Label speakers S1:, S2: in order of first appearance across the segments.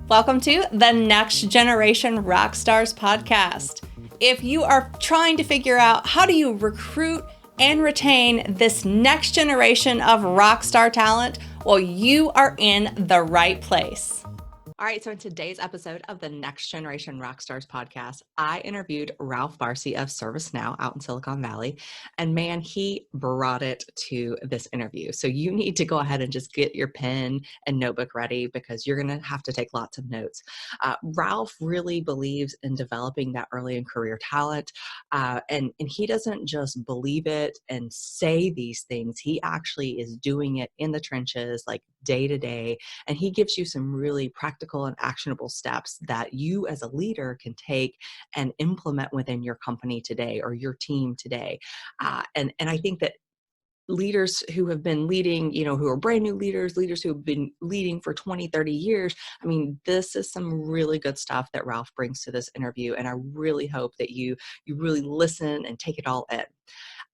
S1: Welcome to the Next Generation Rockstars podcast. If you are trying to figure out how do you recruit and retain this next generation of rockstar talent, well, you are in the right place. All right, so in today's episode of the Next Generation Rockstars podcast, I interviewed Ralph Barsi of ServiceNow out in Silicon Valley, and man, he brought it to this interview. So you need to go ahead and just get your pen and notebook ready because you're going to have to take lots of notes. Ralph really believes in developing that early in career talent, and he doesn't just believe it and say these things. He actually is doing it in the trenches, like day to day, and he gives you some really practical and actionable steps that you as a leader can take and implement within your company today or your team today. And I think that leaders who have been leading, who are brand new leaders who have been leading for 20, 30 years, I mean, this is some really good stuff that Ralph brings to this interview. And I really hope that you really listen and take it all in.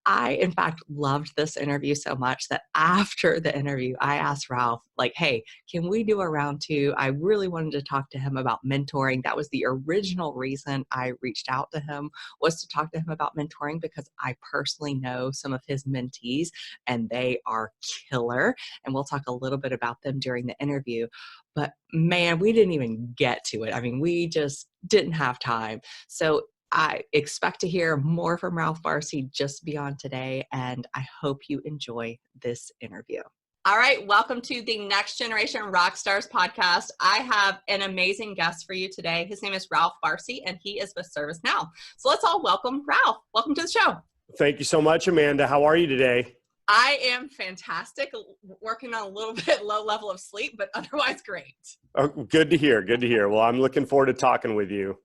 S1: I, in fact, loved this interview so much that after the interview, I asked Ralph, like, hey, can we do a round two? I really wanted to talk to him about mentoring. That was the original reason I reached out to him, was to talk to him about mentoring because I personally know some of his mentees and they are killer. And we'll talk a little bit about them during the interview. But man, we didn't even get to it. I mean, we just didn't have time. So I expect to hear more from Ralph Barsi just beyond today, and I hope you enjoy this interview. All right, welcome to the Next Generation Rockstars podcast. I have an amazing guest for you today. His name is Ralph Barsi, and he is with ServiceNow. So let's all welcome Ralph. Welcome to the show.
S2: Thank you so much, Amanda. How are you today?
S1: I am fantastic, working on a little bit low level of sleep, but otherwise great.
S2: Oh, good to hear. Good to hear. Well, I'm looking forward to talking with you.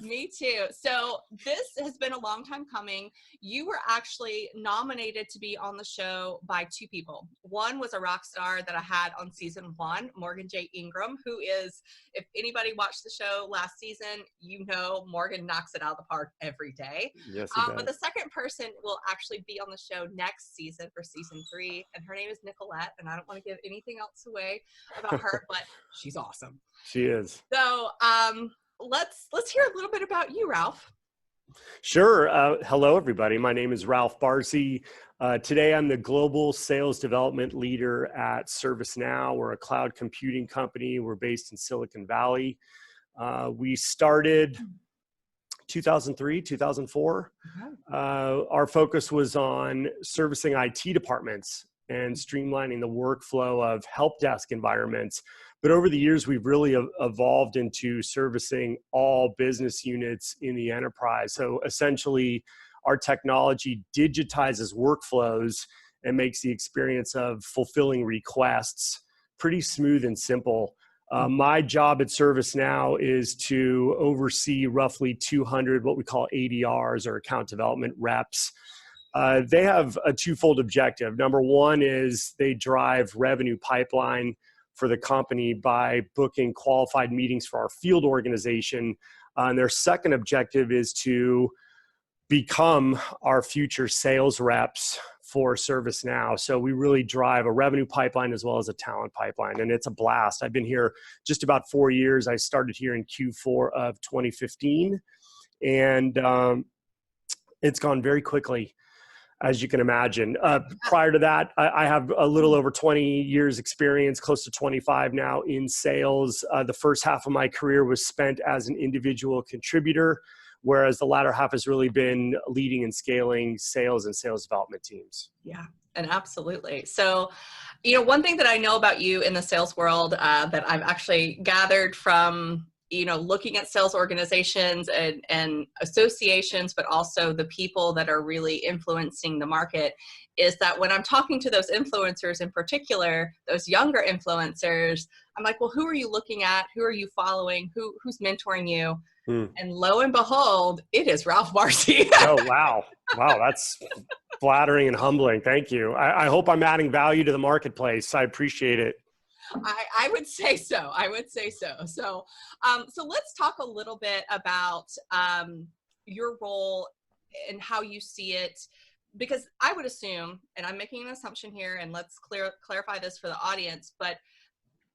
S1: Me too. So this has been a long time coming. You were actually nominated to be on the show by two people. One was a rock star that I had on season 1, Morgan J. Ingram, who is, if anybody watched the show last season, you know Morgan knocks it out of the park every day.
S2: Yes,
S1: but the second person will actually be on the show next season for season 3, and her name is Nicolette, and I don't want to give anything else away about her, but she's awesome.
S2: She is.
S1: So, let's hear a little bit about you, Ralph.
S2: Sure. Hello, everybody. My name is Ralph Barsi. Today, I'm the Global Sales Development Leader at ServiceNow. We're a cloud computing company. We're based in Silicon Valley. We started 2003, 2004. Our focus was on servicing IT departments and streamlining the workflow of help desk environments. But over the years, we've really evolved into servicing all business units in the enterprise. So essentially, our technology digitizes workflows and makes the experience of fulfilling requests pretty smooth and simple. My job at ServiceNow is to oversee roughly 200 what we call ADRs, or account development reps. They have a twofold objective. Number one is they drive revenue pipeline for the company by booking qualified meetings for our field organization. And their second objective is to become our future sales reps for ServiceNow. So we really drive a revenue pipeline as well as a talent pipeline, and it's a blast. I've been here just about 4 years. I started here in Q4 of 2015, and it's gone very quickly, as you can imagine. Prior to that, I have a little over 20 years experience, close to 25 now in sales. The first half of my career was spent as an individual contributor, whereas the latter half has really been leading and scaling sales and sales development teams.
S1: Yeah, and absolutely. So, one thing that I know about you in the sales world that I've actually gathered from looking at sales organizations and associations, but also the people that are really influencing the market, is that when I'm talking to those influencers in particular, those younger influencers, I'm like, well, who are you looking at? Who are you following? Who's mentoring you? And lo and behold, it is Ralph Barsi.
S2: Oh, wow. Wow, that's flattering and humbling. Thank you. I hope I'm adding value to the marketplace. I appreciate it.
S1: I would say so. So let's talk a little bit about your role and how you see it, because I would assume, and I'm making an assumption here, and let's clarify this for the audience, but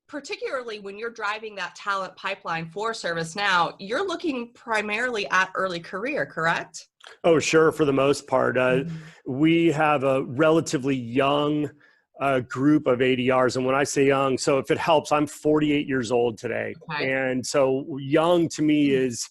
S1: particularly when you're driving that talent pipeline for ServiceNow, you're looking primarily at early career, correct?
S2: Oh, sure. For the most part,
S1: Mhm.
S2: we have a relatively young group of ADRs. And when I say young, so if it helps, I'm 48 years old today.
S1: Okay.
S2: And so young to me is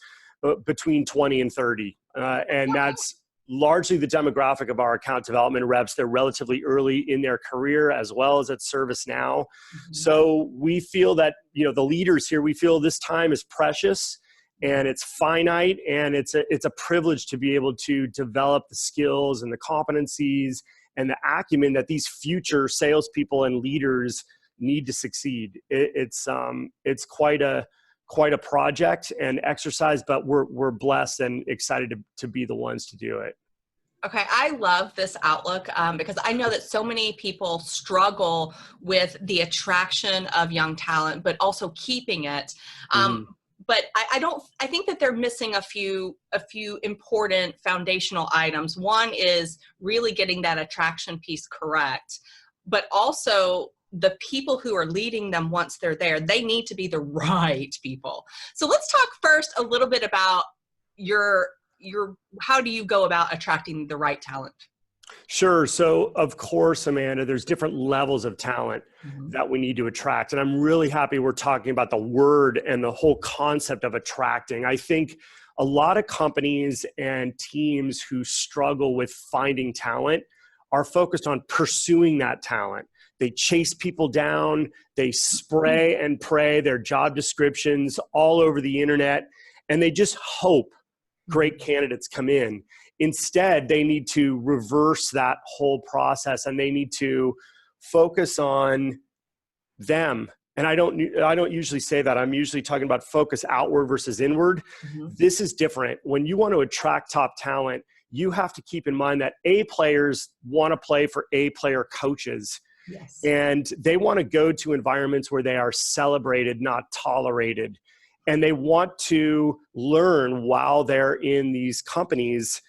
S2: between 20 and 30. And that's largely the demographic of our account development reps. They're relatively early in their career as well as at ServiceNow.
S1: Mhm.
S2: So we feel that, the leaders here, we feel this time is precious and it's finite, and it's a privilege to be able to develop the skills and the competencies and the acumen that these future salespeople and leaders need to succeed. It's quite a project and exercise, but we're blessed and excited to be the ones to do it.
S1: Okay, I love this outlook because I know that so many people struggle with the attraction of young talent, but also keeping it.
S2: Mhm.
S1: But I think that they're missing a few important foundational items. One is really getting that attraction piece correct, but also the people who are leading them once they're there, they need to be the right people. So let's talk first a little bit about your how do you go about attracting the right talent?
S2: Sure. So, of course, Amanda, there's different levels of talent
S1: Mhm.
S2: that we need to attract. And I'm really happy we're talking about the word and the whole concept of attracting. I think a lot of companies and teams who struggle with finding talent are focused on pursuing that talent. They chase people down, they spray and pray their job descriptions all over the internet, and they just hope great candidates come in. Instead, they need to reverse that whole process and they need to focus on them. And I don't usually say that. I'm usually talking about focus outward versus inward.
S1: Mhm.
S2: This is different. When you want to attract top talent, you have to keep in mind that A players want to play for A player coaches.
S1: Yes.
S2: And they want to go to environments where they are celebrated, not tolerated. And they want to learn while they're in these companies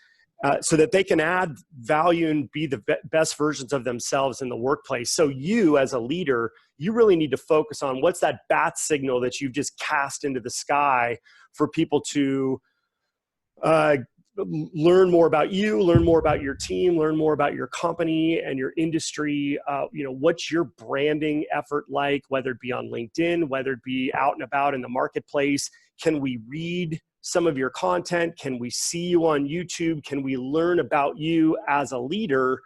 S2: so that they can add value and be the best versions of themselves in the workplace. So you, as a leader, you really need to focus on what's that bat signal that you've just cast into the sky for people to learn more about you, learn more about your team, learn more about your company and your industry. What's your branding effort like, whether it be on LinkedIn, whether it be out and about in the marketplace? Can we read some of your content? Can we see you on YouTube? Can we learn about you as a leader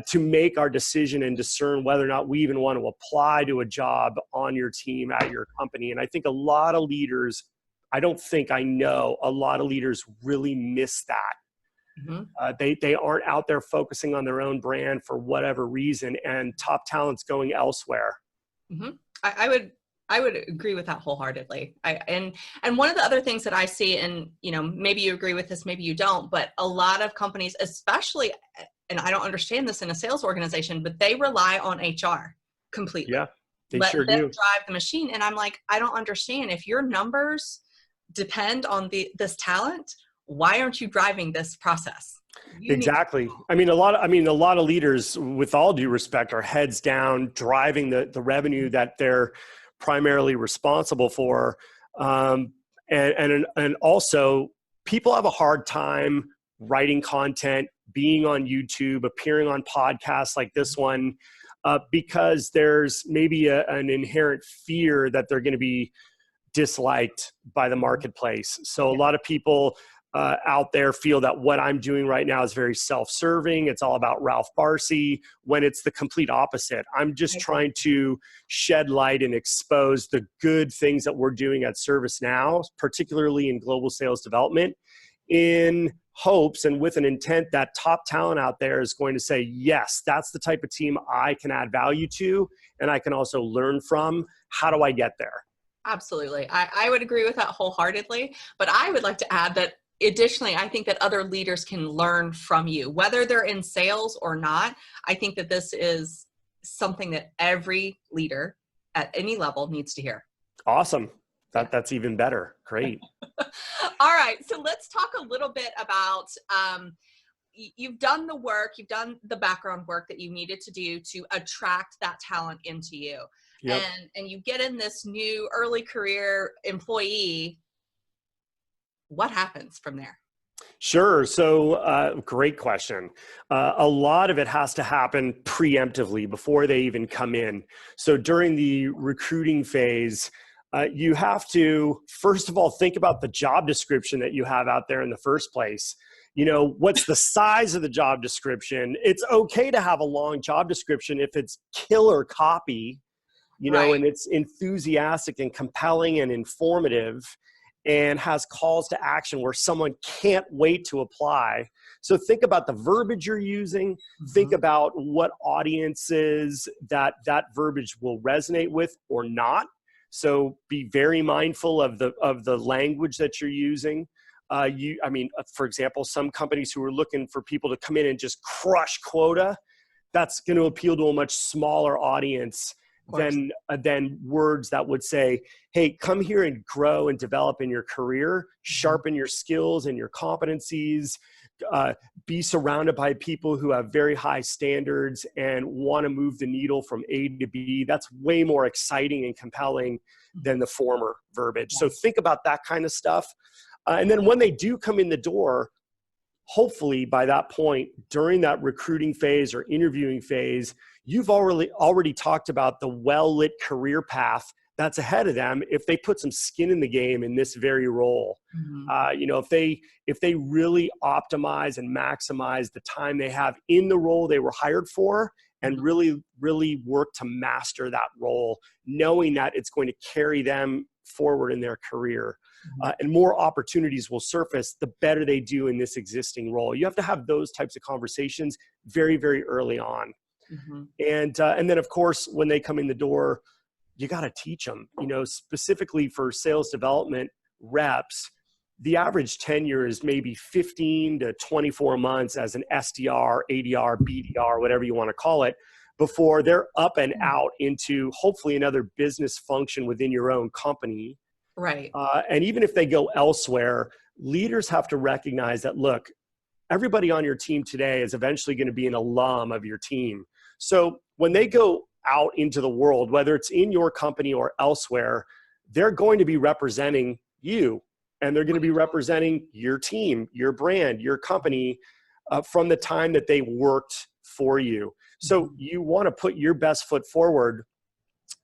S2: to make our decision and discern whether or not we even want to apply to a job on your team at your company? And I think a lot of leaders, I know a lot of leaders really miss that.
S1: Mhm.
S2: They aren't out there focusing on their own brand for whatever reason, and top talent's going elsewhere.
S1: Mhm. I would agree with that wholeheartedly. And one of the other things that I see, and maybe you agree with this, maybe you don't, but a lot of companies, especially, and I don't understand this in a sales organization, but they rely on HR completely.
S2: Yeah, they
S1: Let
S2: sure
S1: them
S2: do.
S1: drive the machine. And I'm like, I don't understand. If your numbers depend on this talent, why aren't you driving this process? You need to.
S2: Exactly. A lot of leaders, with all due respect, are heads down, driving the revenue that they're primarily responsible for, and also people have a hard time writing content, being on YouTube, appearing on podcasts like this one, because there's maybe an inherent fear that they're going to be disliked by the marketplace. So a
S1: Yeah.
S2: lot of people out there feel that what I'm doing right now is very self-serving. It's all about Ralph Barsi, when it's the complete opposite. I'm just
S1: I agree.
S2: trying to shed light and expose the good things that we're doing at ServiceNow, particularly in global sales development, in hopes and with an intent that top talent out there is going to say, yes, that's the type of team I can add value to and I can also learn from. How do I get there?
S1: Absolutely. I would agree with that wholeheartedly. But I would like to add that additionally, I think that other leaders can learn from you, whether they're in sales or not. I think that this is something that every leader at any level needs to hear.
S2: Awesome.
S1: Yeah.
S2: That's even better. Great.
S1: All right. So let's talk a little bit about you've done the work, you've done the background work that you needed to do to attract that talent into you.
S2: Yep.
S1: and you get in this new early career employee, what happens from there?
S2: Sure. So great question. A lot of it has to happen preemptively before they even come in. So during the recruiting phase, you have to, first of all, think about the job description that you have out there in the first place. You know, what's the size of the job description? It's okay to have a long job description if it's killer copy, you know, and it's enthusiastic and compelling and informative and has calls to action where someone can't wait to apply. So think about the verbiage you're using. Think about what audiences that verbiage will resonate with or not. So be very mindful of the language that you're using. For example, some companies who are looking for people to come in and just crush quota, that's going to appeal to a much smaller audience than words that would say, hey, come here and grow and develop in your career, sharpen your skills and your competencies, be surrounded by people who have very high standards and want to move the needle from A to B. That's way more exciting and compelling than the former verbiage. So think about that kind of stuff. And then when they do come in the door, hopefully by that point, during that recruiting phase or interviewing phase, you've already talked about the well-lit career path that's ahead of them if they put some skin in the game in this very role. If they really optimize and maximize the time they have in the role they were hired for and really, really work to master that role, knowing that it's going to carry them forward in their career. And more opportunities will surface the better they do in this existing role. You have to have those types of conversations very, very early on. And then, of course, when they come in the door, you got to teach them, specifically for sales development reps. The average tenure is maybe 15 to 24 months as an SDR, ADR, BDR, whatever you want to call it, before they're up and out into hopefully another business function within your own company.
S1: Right.
S2: And even if they go elsewhere, leaders have to recognize that, look, everybody on your team today is eventually going to be an alum of your team. So when they go out into the world, whether it's in your company or elsewhere, they're going to be representing you, and they're going to be representing your team, your brand, your company from the time that they worked for you. So you want to put your best foot forward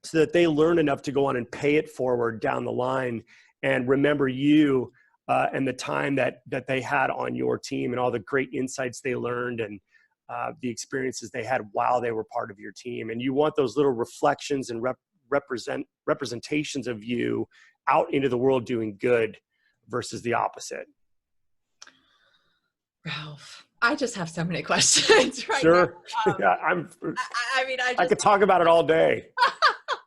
S2: so that they learn enough to go on and pay it forward down the line and remember you and the time that they had on your team and all the great insights they learned and the experiences they had while they were part of your team. And you want those little reflections and representations of you out into the world doing good versus the opposite.
S1: Ralph, I just have so many questions right
S2: Sure.
S1: now.
S2: I could talk about it all day.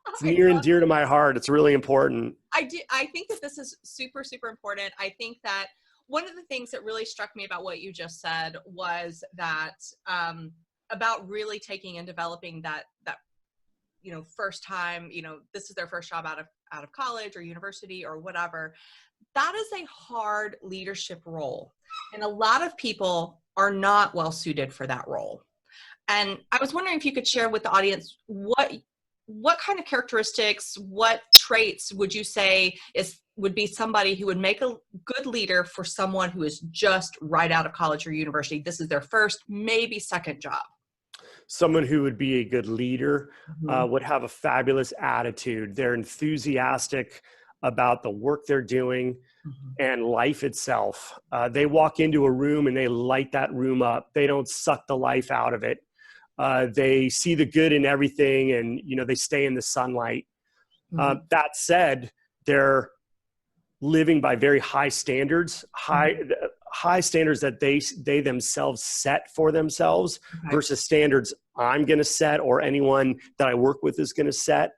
S2: It's near and dear to my heart. It's really important.
S1: I think that this is super, super important. I think that one of the things that really struck me about what you just said was that about really taking and developing that first time, this is their first job out of college or university or whatever. That is a hard leadership role. And a lot of people are not well suited for that role. And I was wondering if you could share with the audience what kind of characteristics, what traits would you say would be somebody who would make a good leader for someone who is just right out of college or university? This is their first, maybe second job.
S2: Someone who would be a good leader would have a fabulous attitude. They're enthusiastic about the work they're doing and life itself. They walk into a room and they light that room up. They don't suck the life out of it. They see the good in everything and, they stay in the sunlight. That said, they're living by very high standards, high standards that they themselves set for themselves versus standards I'm going to set or anyone that I work with is going to set.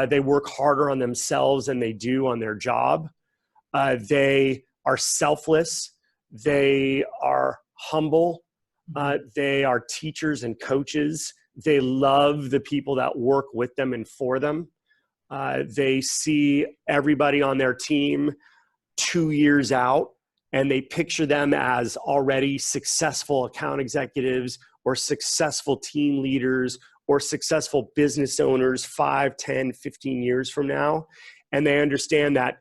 S2: They work harder on themselves than they do on their job. They are selfless. They are humble. They are teachers and coaches. They love the people that work with them and for them. They see everybody on their team 2 years out, and they picture them as already successful account executives or successful team leaders or successful business owners 5, 10, 15 years from now. And they understand that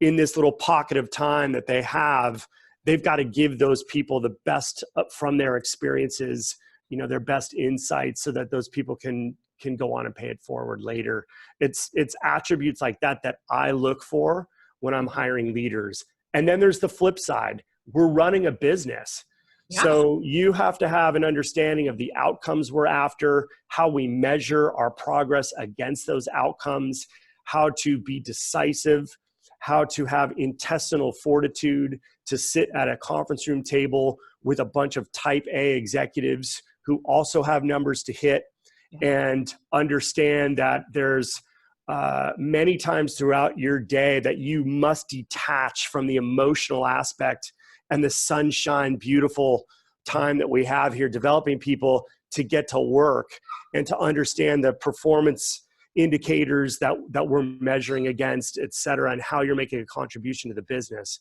S2: in this little pocket of time that they have, they've got to give those people the best from their experiences, their best insights, so that those people can go on and pay it forward later. It's attributes like that I look for when I'm hiring leaders. And then there's the flip side. We're running a business. Yeah. So you have to have an understanding of the outcomes we're after, how we measure our progress against those outcomes, how to be decisive, how to have intestinal fortitude to sit at a conference room table with a bunch of type A executives who also have numbers to hit, and understand that there's many times throughout your day that you must detach from the emotional aspect and the sunshine, beautiful time that we have here developing people to get to work and to understand the performance indicators that we're measuring against, et cetera, and how you're making a contribution to the business.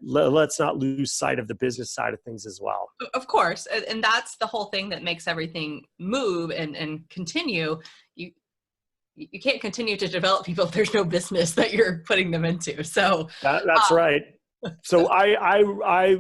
S2: Let's not lose sight of the business side of things as well.
S1: Of course. And that's the whole thing that makes everything move and continue. You can't continue to develop people if there's no business that you're putting them into. So
S2: that's right. So I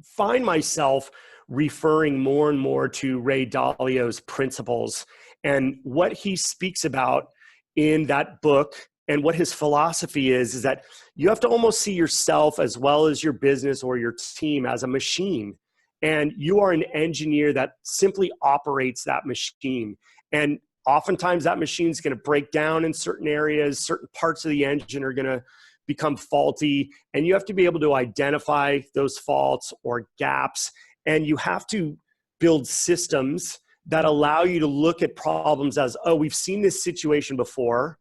S2: find myself referring more and more to Ray Dalio's principles and what he speaks about in that book, and what his philosophy is that you have to almost see yourself as well as your business or your team as a machine. And you are an engineer that simply operates that machine. And oftentimes that machine is going to break down in certain areas. Certain parts of the engine are going to become faulty. And you have to be able to identify those faults or gaps. And you have to build systems that allow you to look at problems as, oh, we've seen this situation before.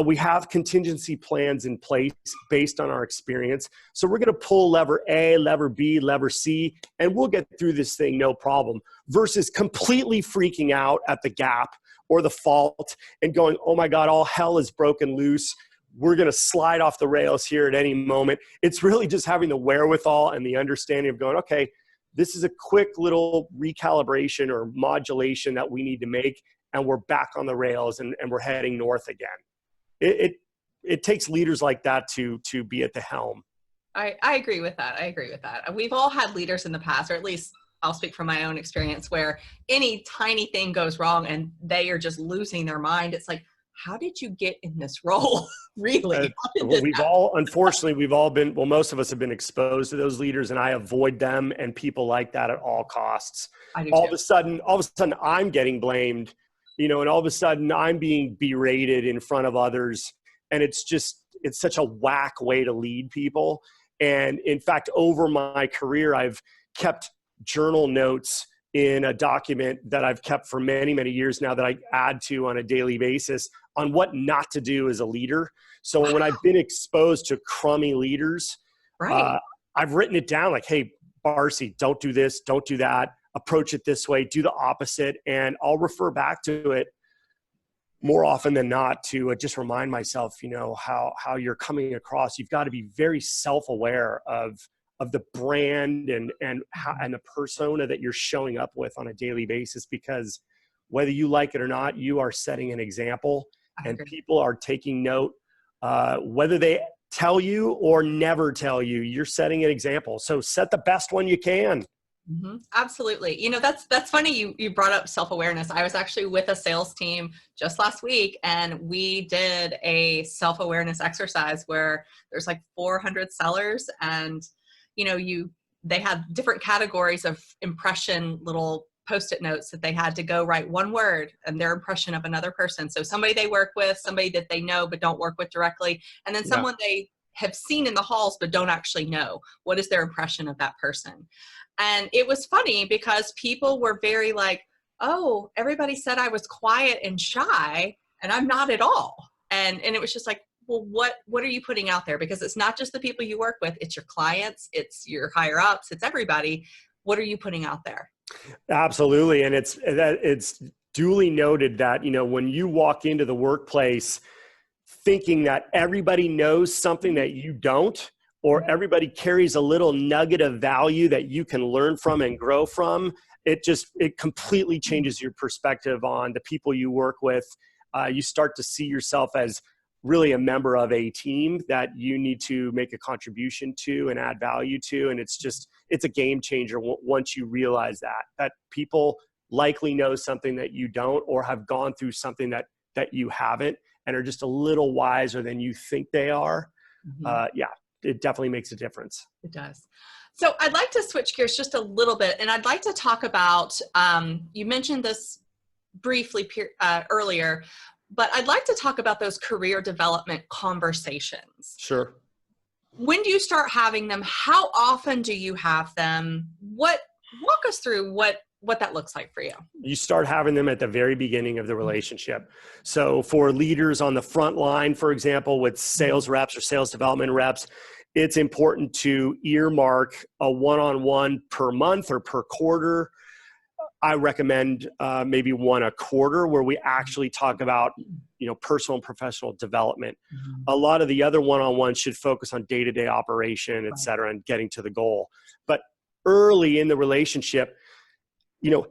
S2: We have contingency plans in place based on our experience. So we're going to pull lever A, lever B, lever C, and we'll get through this thing no problem, versus completely freaking out at the gap or the fault and going, oh my God, all hell is broken loose. We're going to slide off the rails here at any moment. It's really just having the wherewithal and the understanding of going, okay, this is a quick little recalibration or modulation that we need to make, and we're back on the rails and we're heading north again. It takes leaders like that to be at the helm.
S1: I agree with that. I agree with that. We've all had leaders in the past, or at least I'll speak from my own experience, where any tiny thing goes wrong and they are just losing their mind. It's like, how did you get in this role? Really?
S2: Unfortunately, we've all been, well, most of us have been exposed to those leaders, and I avoid them and people like that at all costs. All of a sudden I'm getting blamed, and all of a sudden I'm being berated in front of others. And it's such a whack way to lead people. And in fact, over my career, I've kept journal notes in a document that I've kept for many, many years now that I add to on a daily basis on what not to do as a leader. So when I've been exposed to crummy leaders, right. I've written it down like, hey, Barsi, don't do this, don't do that, approach it this way, do the opposite. And I'll refer back to it more often than not to just remind myself, how you're coming across. You've got to be very self-aware of the brand and the persona that you're showing up with on a daily basis, because whether you like it or not, you are setting an example and people are taking note, whether they tell you or never tell you, you're setting an example. So set the best one you can.
S1: Mm-hmm. Absolutely. That's funny. You brought up self-awareness. I was actually with a sales team just last week, and we did a self-awareness exercise where there's like 400 sellers, and they had different categories of impression, little Post-it notes that they had to go write one word and their impression of another person. So somebody they work with, somebody that they know but don't work with directly, and then someone they have seen in the halls but don't actually know. What is their impression of that person? And it was funny because people were very like, oh, everybody said I was quiet and shy, and I'm not at all. And it was just like, well, what are you putting out there? Because it's not just the people you work with, it's your clients, it's your higher ups, it's everybody. What are you putting out there?
S2: Absolutely. And it's duly noted that, when you walk into the workplace thinking that everybody knows something that you don't, or everybody carries a little nugget of value that you can learn from and grow from, it completely changes your perspective on the people you work with. You start to see yourself as really a member of a team that you need to make a contribution to and add value to. And it's a game changer once you realize that people likely know something that you don't, or have gone through something that you haven't, and are just a little wiser than you think they are. Yeah, it definitely makes a difference.
S1: It does. So I'd like to switch gears just a little bit, and I'd like to talk about, you mentioned this briefly earlier, but I'd like to talk about those career development conversations.
S2: Sure.
S1: When do you start having them? How often do you have them? Walk us through what that looks like for you.
S2: You start having them at the very beginning of the relationship. So for leaders on the front line, for example, with sales reps or sales development reps, it's important to earmark a one-on-one per month or per quarter. I recommend maybe one a quarter, where we actually talk about, personal and professional development. A lot of the other one-on-ones should focus on day-to-day operation, et cetera, and getting to the goal. But early in the relationship,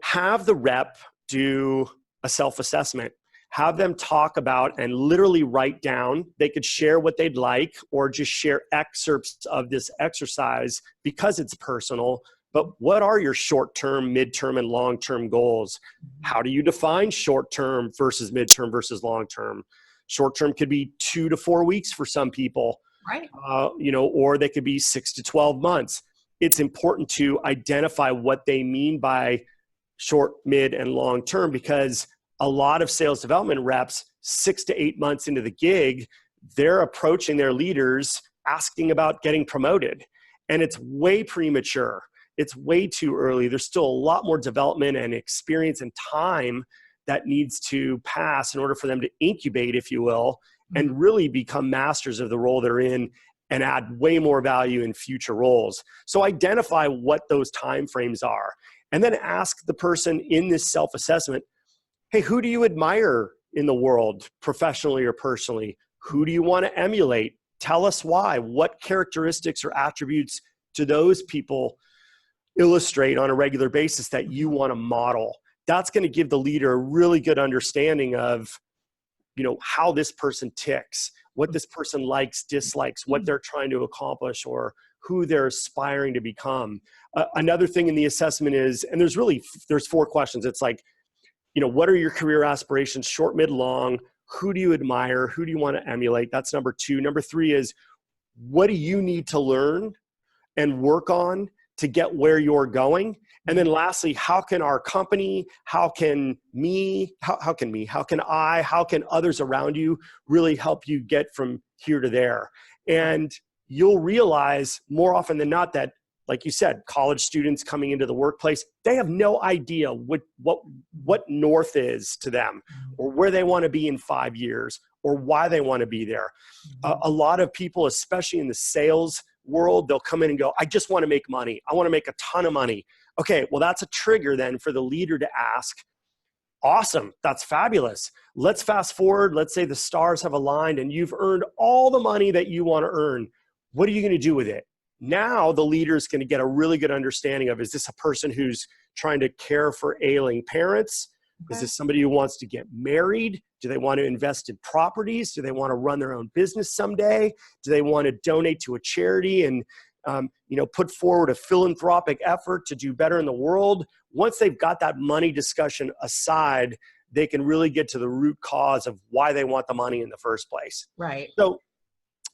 S2: have the rep do a self-assessment. Have them talk about and literally write down. They could share what they'd like, or just share excerpts of this exercise because it's personal. But what are your short-term, midterm, and long-term goals? How do you define short-term versus midterm versus long-term? Short-term could be 2 to 4 weeks for some people,
S1: right?
S2: Or they could be 6 to 12 months. It's important to identify what they mean by short, mid, and long-term, because a lot of sales development reps, 6 to 8 months into the gig, they're approaching their leaders asking about getting promoted. And it's way premature. It's way too early. There's still a lot more development and experience and time that needs to pass in order for them to incubate, if you will, and really become masters of the role they're in and add way more value in future roles. So identify what those timeframes are, and then ask the person in this self-assessment, hey, who do you admire in the world, professionally or personally? Who do you want to emulate? Tell us why. What characteristics or attributes do those people illustrate on a regular basis that you want to model? That's going to give the leader a really good understanding of, how this person ticks, what this person likes, dislikes, what they're trying to accomplish, or who they're aspiring to become. Another thing in the assessment is, and there's 4 questions. It's like, what are your career aspirations, short, mid, long? Who do you admire? Who do you want to emulate? That's number 2. Number 3 is, what do you need to learn and work on to get where you're going? And then lastly, how can our company, how can others around you really help you get from here to there? And you'll realize more often than not that, like you said, college students coming into the workplace, they have no idea what north is to them, or where they want to be in 5 years, or why they want to be there. A lot of people, especially in the sales world, they'll come in and go, I just want to make money. I want to make a ton of money. Okay, well, that's a trigger then for the leader to ask, awesome, that's fabulous. Let's fast forward. Let's say the stars have aligned and you've earned all the money that you want to earn. What are you going to do with it? Now the leader is going to get a really good understanding of, is this a person who's trying to care for ailing parents? Okay. Is this somebody who wants to get married? Do they want to invest in properties? Do they want to run their own business someday? Do they want to donate to a charity and put forward a philanthropic effort to do better in the world? Once they've got that money discussion aside, they can really get to the root cause of why they want the money in the first place.
S1: Right.
S2: So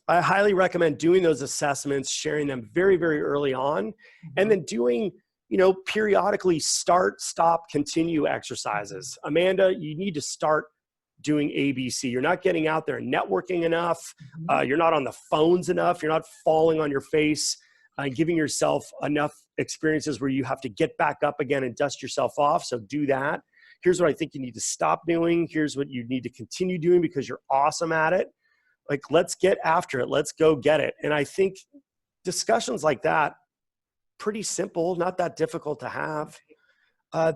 S2: I highly recommend doing those assessments, sharing them very, very early on, and then doing, periodically start, stop, continue exercises. Amanda, you need to start doing ABC. You're not getting out there and networking enough. You're not on the phones enough. You're not falling on your face, giving yourself enough experiences where you have to get back up again and dust yourself off. So do that. Here's what I think you need to stop doing. Here's what you need to continue doing because you're awesome at it. Like, let's get after it. Let's go get it. And I think discussions like that, pretty simple, not that difficult to have.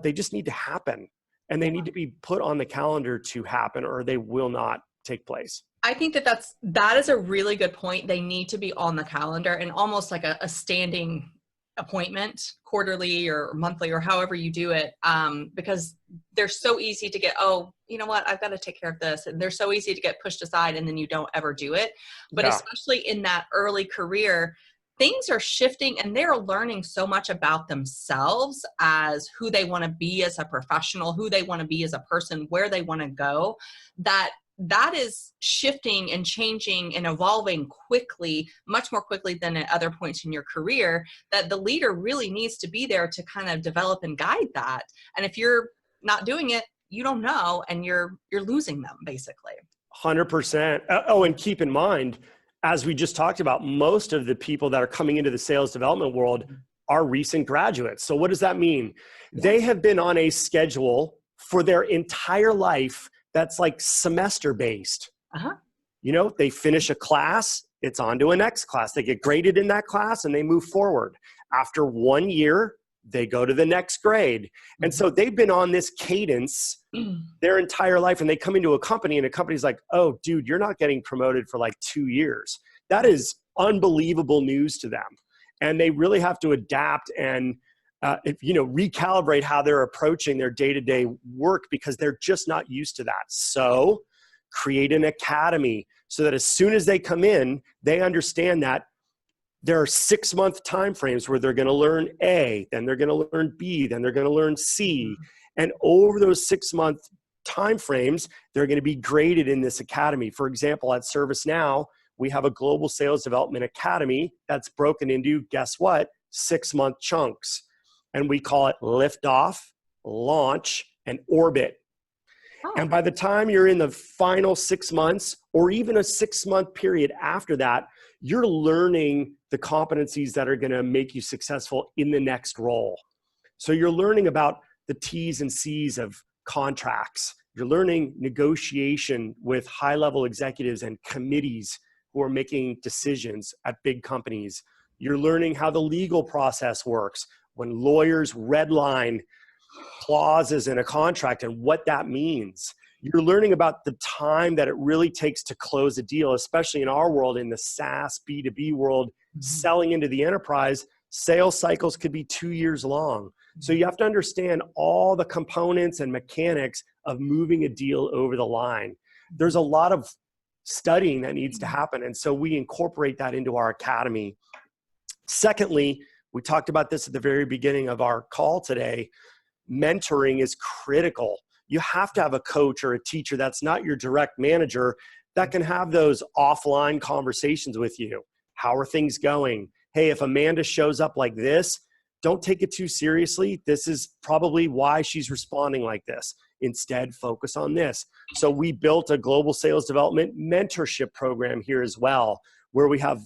S2: They just need to happen. And they need to be put on the calendar to happen, or they will not take place.
S1: I think that is a really good point. They need to be on the calendar and almost like a standing appointment, quarterly or monthly or however you do it, because they're so easy to get, oh, you know what, I've got to take care of this. And they're so easy to get pushed aside and then you don't ever do it. But
S2: Yeah.
S1: especially in that early career, things are shifting and they're learning so much about themselves as who they want to be as a professional, who they want to be as a person, where they want to go, that is shifting and changing and evolving quickly, much more quickly than at other points in your career, that the leader really needs to be there to kind of develop and guide that. And if you're not doing it, you don't know, and you're losing them basically.
S2: 100%. Oh, and keep in mind, as we just talked about, most of the people that are coming into the sales development world are recent graduates. So what does that mean?
S1: Yeah.
S2: They have been on a schedule for their entire life that's like semester based.
S1: Uh-huh.
S2: You know, they finish a class, it's on to a next class. They get graded in that class and they move forward. After 1 year, they go to the next grade. And so they've been on this cadence their entire life, and they come into a company and a company's like, oh, dude, you're not getting promoted for like 2 years. That is unbelievable news to them. And they really have to adapt and recalibrate how they're approaching their day-to-day work because they're just not used to that. So create an academy so that as soon as they come in, they understand that there are 6-month timeframes where they're going to learn A, then they're going to learn B, then they're going to learn C. And over those 6-month timeframes, they're going to be graded in this academy. For example, at ServiceNow, we have a global sales development academy that's broken into, guess what, 6-month chunks. And we call it liftoff, launch, and orbit. Oh. And by the time you're in the final 6 months, or even a 6-month period after that, you're learning the competencies that are going to make you successful in the next role. So you're learning about the T's and C's of contracts. You're learning negotiation with high-level executives and committees who are making decisions at big companies. You're learning how the legal process works when lawyers redline clauses in a contract and what that means. You're learning about the time that it really takes to close a deal, especially in our world, in the SaaS B2B world, selling into the enterprise. Sales cycles could be 2 years long. So you have to understand all the components and mechanics of moving a deal over the line. There's a lot of studying that needs to happen. And so we incorporate that into our academy. Secondly, we talked about this at the very beginning of our call today. Mentoring is critical. You have to have a coach or a teacher that's not your direct manager that can have those offline conversations with you. How are things going? Hey, if Amanda shows up like this, don't take it too seriously. This is probably why she's responding like this. Instead, focus on this. So we built a global sales development mentorship program here as well, where we have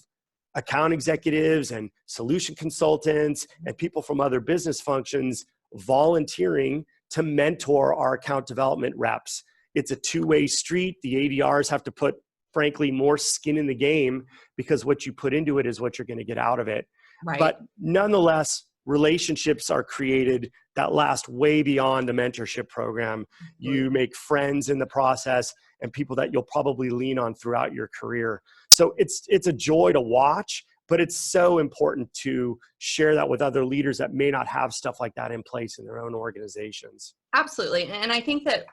S2: account executives and solution consultants and people from other business functions volunteering to mentor our account development reps. It's a two-way street. The ADRs have to put, frankly, more skin in the game because what you put into it is what you're going to get out of it. Right. But nonetheless, relationships are created that last way beyond the mentorship program. You make friends in the process and people that you'll probably lean on throughout your career. So it's a joy to watch, but it's so important to share that with other leaders that may not have stuff like that in place in their own organizations.
S1: Absolutely. And I think that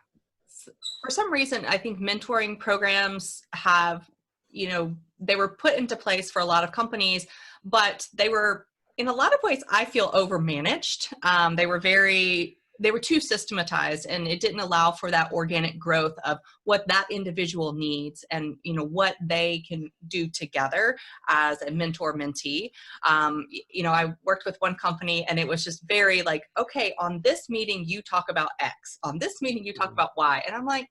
S1: for some reason, I think mentoring programs have, they were put into place for a lot of companies, but they were, in a lot of ways, I feel overmanaged. They were too systematized, and it didn't allow for that organic growth of what that individual needs and, what they can do together as a mentor-mentee. I worked with one company and it was just very like, okay, on this meeting, you talk about X. On this meeting, you talk about Y. And I'm like,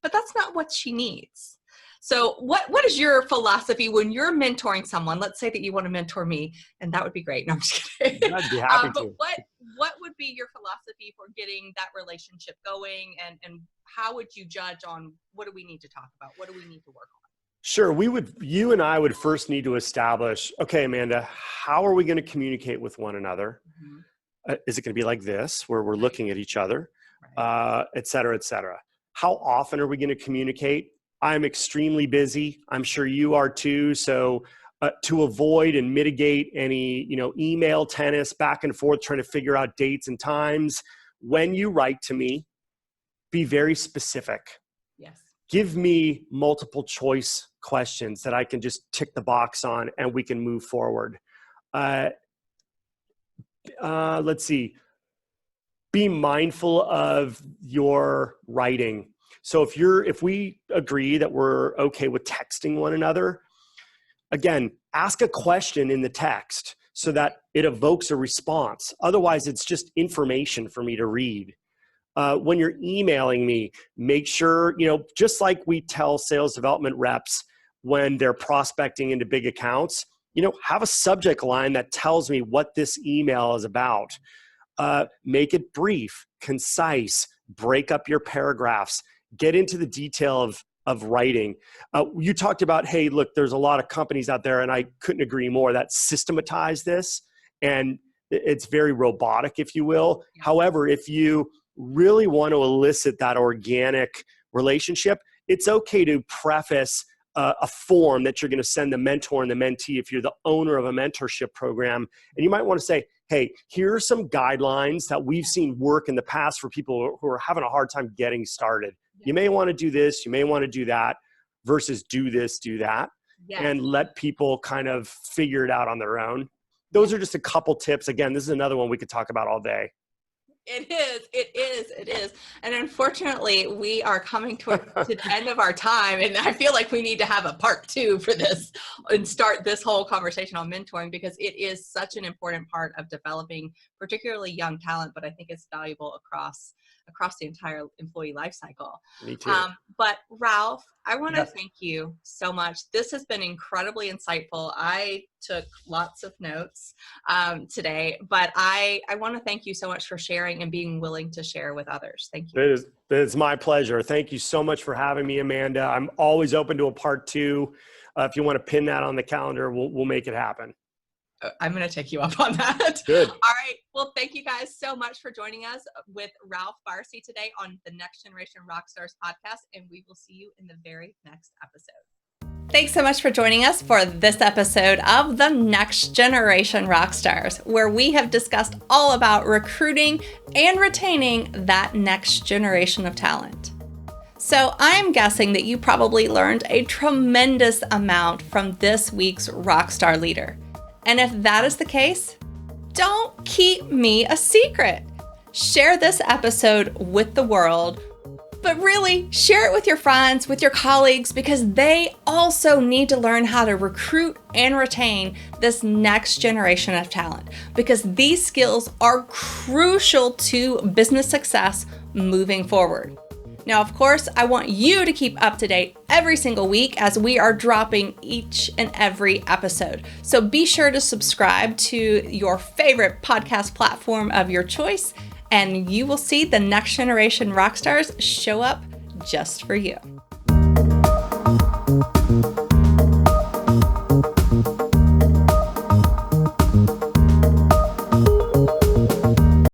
S1: but that's not what she needs. So what is your philosophy when you're mentoring someone? Let's say that you want to mentor me, and that would be great. No, I'm just kidding.
S2: I'd be happy to.
S1: But what would be your philosophy for getting that relationship going, and how would you judge on what do we need to talk about? What do we need to work on?
S2: Sure. You and I would first need to establish, okay, Amanda, how are we going to communicate with one another? Mm-hmm. Is it going to be like this, where we're looking at each other, et cetera, et cetera? How often are we going to communicate? I'm extremely busy. I'm sure you are too. So to avoid and mitigate any, email tennis back and forth, trying to figure out dates and times, when you write to me, be very specific.
S1: Yes.
S2: Give me multiple choice questions that I can just tick the box on and we can move forward. Let's see. Be mindful of your writing. So if we agree that we're okay with texting one another, again, ask a question in the text so that it evokes a response. Otherwise, it's just information for me to read. When you're emailing me, make sure, just like we tell sales development reps when they're prospecting into big accounts, have a subject line that tells me what this email is about. Make it brief, concise, break up your paragraphs, get into the detail of writing. You talked about, hey, look, there's a lot of companies out there, and I couldn't agree more, that systematize this, and it's very robotic, if you will. Yeah. However, if you really want to elicit that organic relationship, it's okay to preface a form that you're going to send the mentor and the mentee if you're the owner of a mentorship program. And you might want to say, hey, here are some guidelines that we've seen work in the past for people who are having a hard time getting started. You may want to do this, you may want to do that, versus do this, do that, and let people kind of figure it out on their own. Those are just a couple tips. Again, this is another one we could talk about all day.
S1: It is. And unfortunately, we are coming to the end of our time. And I feel like we need to have a part 2 for this and start this whole conversation on mentoring, because it is such an important part of developing particularly young talent, but I think it's valuable across the entire employee life cycle.
S2: Me too.
S1: But Ralph, I want to thank you so much. This has been incredibly insightful. I took lots of notes today, but I want to thank you so much for sharing and being willing to share with others. Thank you.
S2: It is my pleasure. Thank you so much for having me, Amanda. I'm always open to a part 2. If you want to pin that on the calendar, we'll make it happen.
S1: I'm going to take you up on that.
S2: Good.
S1: All right. Well, thank you guys so much for joining us with Ralph Barsi today on the Next Generation Rockstars podcast, and we will see you in the very next episode. Thanks so much for joining us for this episode of the Next Generation Rockstars, where we have discussed all about recruiting and retaining that next generation of talent. So I'm guessing that you probably learned a tremendous amount from this week's Rockstar leader. And if that is the case, don't keep me a secret. Share this episode with the world, but really share it with your friends, with your colleagues, because they also need to learn how to recruit and retain this next generation of talent, because these skills are crucial to business success moving forward. Now, of course, I want you to keep up to date every single week as we are dropping each and every episode. So be sure to subscribe to your favorite podcast platform of your choice, and you will see the Next Generation Rockstars show up just for you.